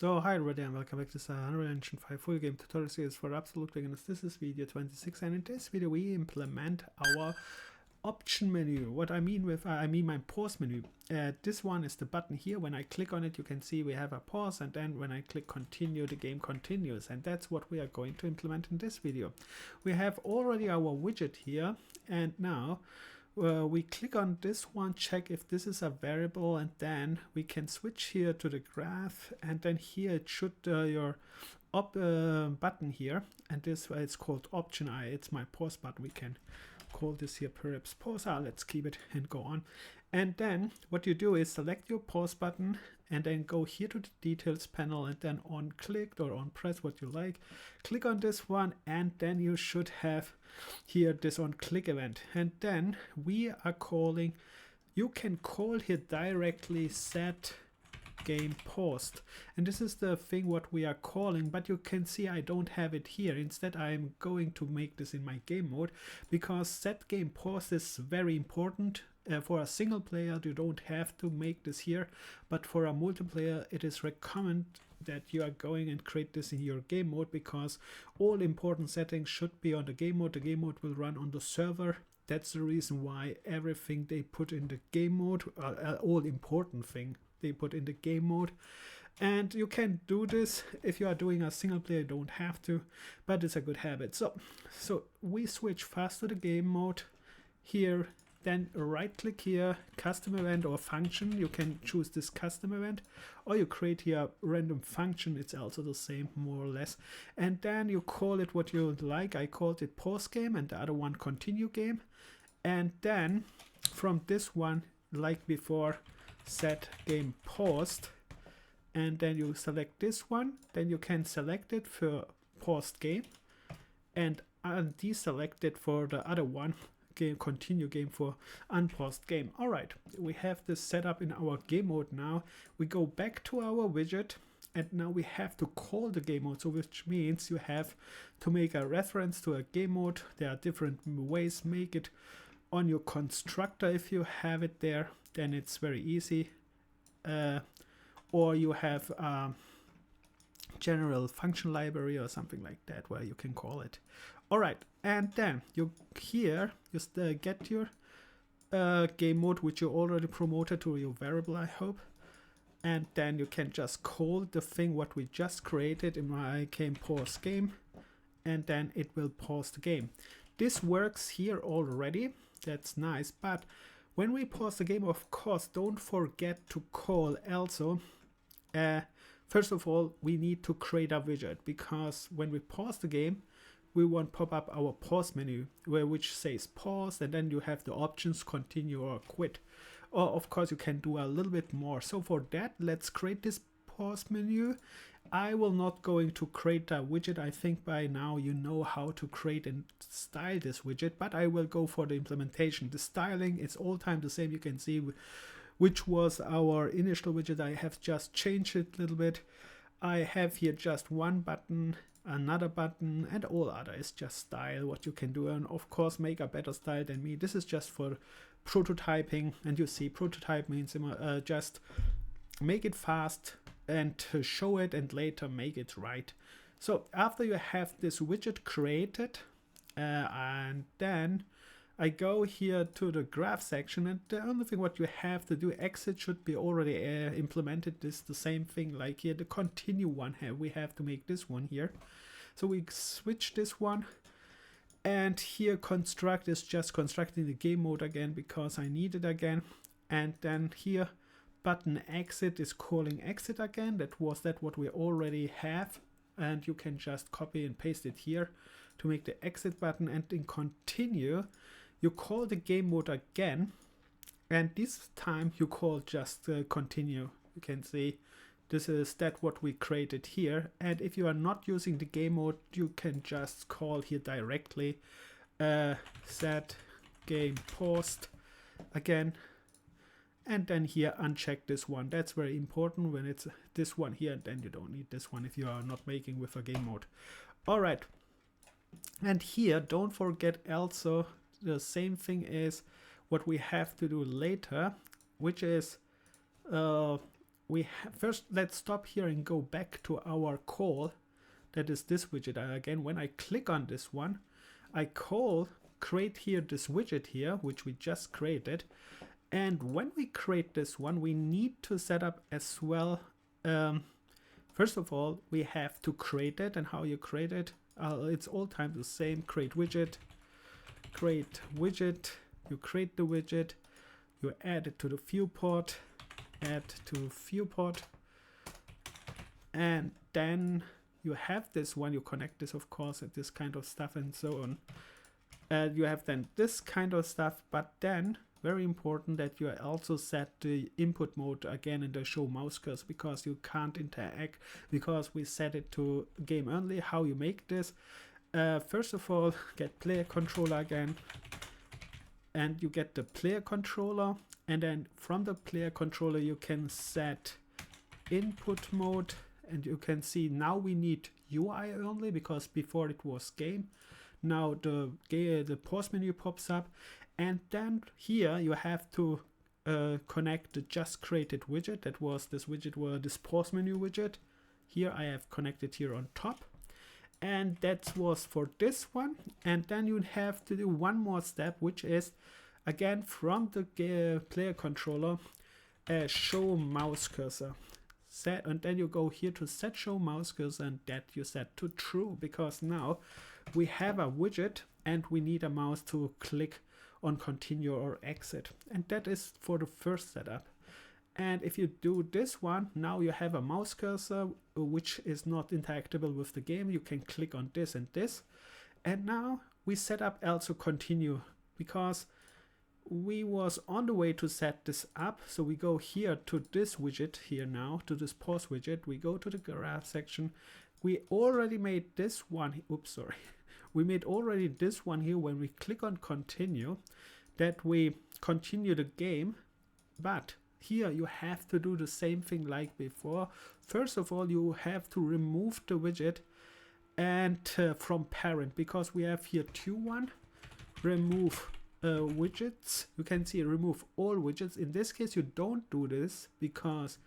So hi everybody and welcome back to this Unreal Engine 5 full game tutorial series for absolute beginners. This is video 26 and in this video we implement our option menu. What I mean with I mean my pause menu. This one is the button here. When I click on it you can see we have a pause, and then when I click continue the game continues, and that's what we are going to implement in this video. We have already our widget here, and now we click on this one, check if this is a variable, and then we can switch here to the graph, and then here it should your button here, and this it's called option I. It's my pause button. We can call this here perhaps pause. Let's keep it and go on. And then what you do is select your pause button and then go here to the details panel, and then on click or on press, what you like, click on this one, and then you should have here this on click event. And then we are calling, you can call here directly set game paused, and this is the thing what we are calling, but you can see I don't have it here. Instead I'm going to make this in my game mode, because set game paused is very important. For a single player you don't have to make this here, but for a multiplayer it is recommended that you are going and create this in your game mode, because all important settings should be on the game mode. The game mode will run on the server. That's the reason why everything they put in the game mode, all important thing they put in the game mode. And you can do this if you are doing a single player, you don't have to, but it's a good habit. So we switch fast to the game mode here. Then right click here, custom event or function. You can choose this custom event, or you create here a random function. It's also the same more or less. And then you call it what you like. I called it pause game, and the other one continue game. And then from this one, like before, set game paused. And then you select this one. Then you can select it for paused game and deselect it for the other one. Continue game for unpaused game. Alright, we have this set up in our game mode now. We go back to our widget, and now we have to call the game mode, so which means you have to make a reference to a game mode. There are different ways. Make it on your constructor if you have it there, then it's very easy, or you have general function library or something like that where you can call it. Alright, and then you here just get your game mode, which you already promoted to your variable, I hope, and then you can just call the thing what we just created. In my game pause game, and then it will pause the game. This works here already, that's nice, but when we pause the game, of course, don't forget to call also. First of all, we need to create a widget, because when we pause the game, we want pop up our pause menu, which says pause, and then you have the options continue or quit. Or of course you can do a little bit more. So for that, let's create this pause menu. I will not going to create a widget. I think by now you know how to create and style this widget, but I will go for the implementation. The styling is all time the same. You can see which was our initial widget. I have just changed it a little bit. I have here just one button, another button, and all other is just style, what you can do, and of course make a better style than me. This is just for prototyping, and you see prototype means just make it fast and show it, and later make it right. So after you have this widget created, and then I go here to the graph section, and the only thing what you have to do, exit should be already implemented. This the same thing like here, the continue one here, we have to make this one here. So we switch this one, and here construct is just constructing the game mode again because I need it again. And then here button exit is calling exit again. That was what we already have, and you can just copy and paste it here to make the exit button. And in continue you call the game mode again, and this time you call just continue. You can see this is what we created here. And if you are not using the game mode, you can just call here directly set game paused again, and then here uncheck this one. That's very important when it's this one here, and then you don't need this one if you are not making with a game mode. Alright, and here don't forget also the same thing is what we have to do later, which is first let's stop here and go back to our call. That is this widget. Again, when I click on this one, I create here this widget here, which we just created. And when we create this one, we need to set up as well. First of all, we have to create it, and how you create it. It's all time the same. Create widget. You create the widget. You add it to the viewport. Add to viewport. And then you have this one. You connect this, of course, and this kind of stuff and so on. You have then this kind of stuff, but then very important that you also set the input mode again in the show mouse cursor, because you can't interact, because we set it to game only. How you make this? First of all, get player controller again, and you get the player controller, and then from the player controller you can set input mode, and you can see now we need UI only, because before it was game. Now the pause menu pops up. And then here you have to connect the just created widget. That was this widget, this pause menu widget. Here I have connected here on top. And that was for this one. And then you have to do one more step, which is again from the player controller, show mouse cursor. And then you go here to set show mouse cursor, and that you set to true, because now we have a widget and we need a mouse to click on continue or exit, and that is for the first setup. And if you do this one, now you have a mouse cursor which is not interactable with the game. You can click on this and this, and now we set up also continue, because we was on the way to set this up. So we go here to this widget here now, to this pause widget. We go to the graph section. We already made this one. Oops, sorry. We made already this one here. When we click on continue, that we continue the game, but here you have to do the same thing like before. First of all, you have to remove the widget and from parent, because we have here one, remove widgets. You can see remove all widgets. In this case you don't do this, because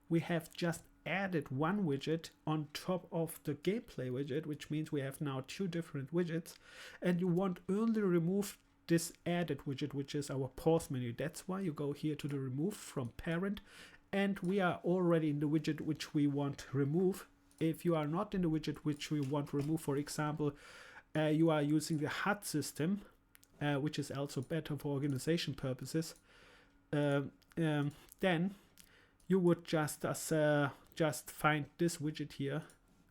we have just added one widget on top of the gameplay widget, which means we have now two different widgets, and you want only remove this added widget, which is our pause menu. That's why you go here to the remove from parent, and we are already in the widget which we want to remove. If you are not in the widget which we want to remove, for example, you are using the HUD system, which is also better for organization purposes, then you would just find this widget here,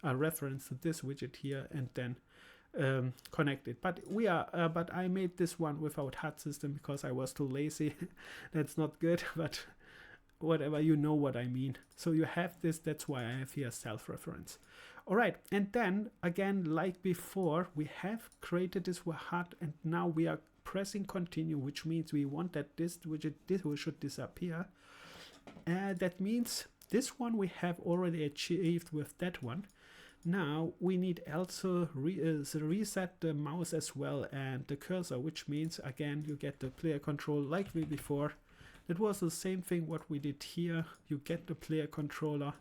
a reference to this widget here, and then connect it. But but I made this one without HUD system because I was too lazy. That's not good, but whatever, you know what I mean. So you have this. That's why I have here self-reference. All right, and then again, like before, we have created this with HUD, and now we are pressing continue, which means we want that this widget should disappear. That means this one we have already achieved with that one. Now we need also reset the mouse as well and the cursor, which means again you get the player control like we before. That was the same thing what we did here. You get the player controller,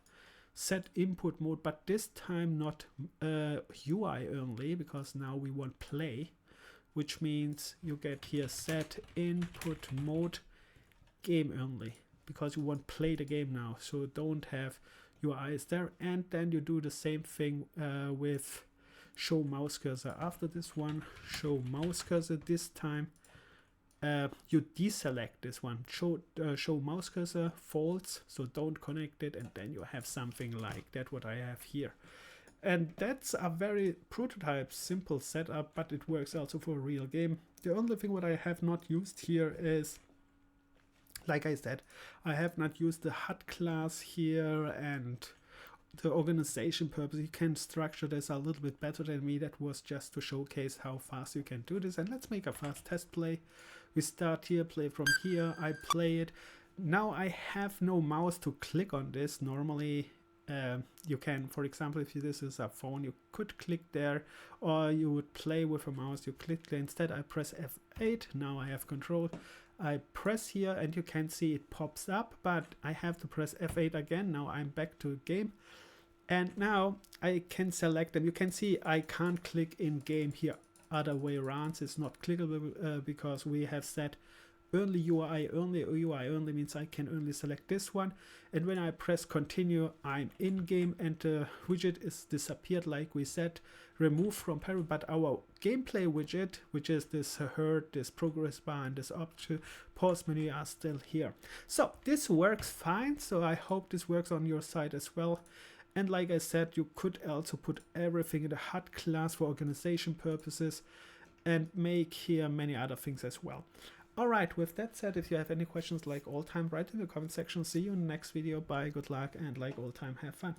set input mode, but this time not UI only, because now we want play, which means you get here set input mode game only, because you want play the game now, so don't have UIs there. And then you do the same thing with show mouse cursor. After this one, show mouse cursor, this time you deselect this one, show mouse cursor false, so don't connect it, and then you have something like that what I have here. And that's a very prototype simple setup, but it works also for a real game. The only thing what I have not used here is, like I said, I have not used the HUD class here, and the organization purpose. You can structure this a little bit better than me. That was just to showcase how fast you can do this. And let's make a fast test play. We start here, play from here, I play it. Now I have no mouse to click on this. Normally you can, for example, if this is a phone, you could click there, or you would play with a mouse, you click there. Instead I press F8, now I have control. I press here and you can see it pops up, but I have to press F8 again. Now I'm back to game. And now I can select them. You can see I can't click in game here other way around. It's not clickable because we have set only UI only. UI only means I can only select this one. And when I press continue, I'm in game and the widget is disappeared like we said, removed from panel. But our gameplay widget, which is this HURT, this progress bar and this option pause menu are still here. So this works fine. So I hope this works on your side as well. And like I said, you could also put everything in the HUD class for organization purposes and make here many other things as well. Alright, with that said, if you have any questions like all time, write in the comment section. See you in the next video. Bye, good luck, and like all time, have fun.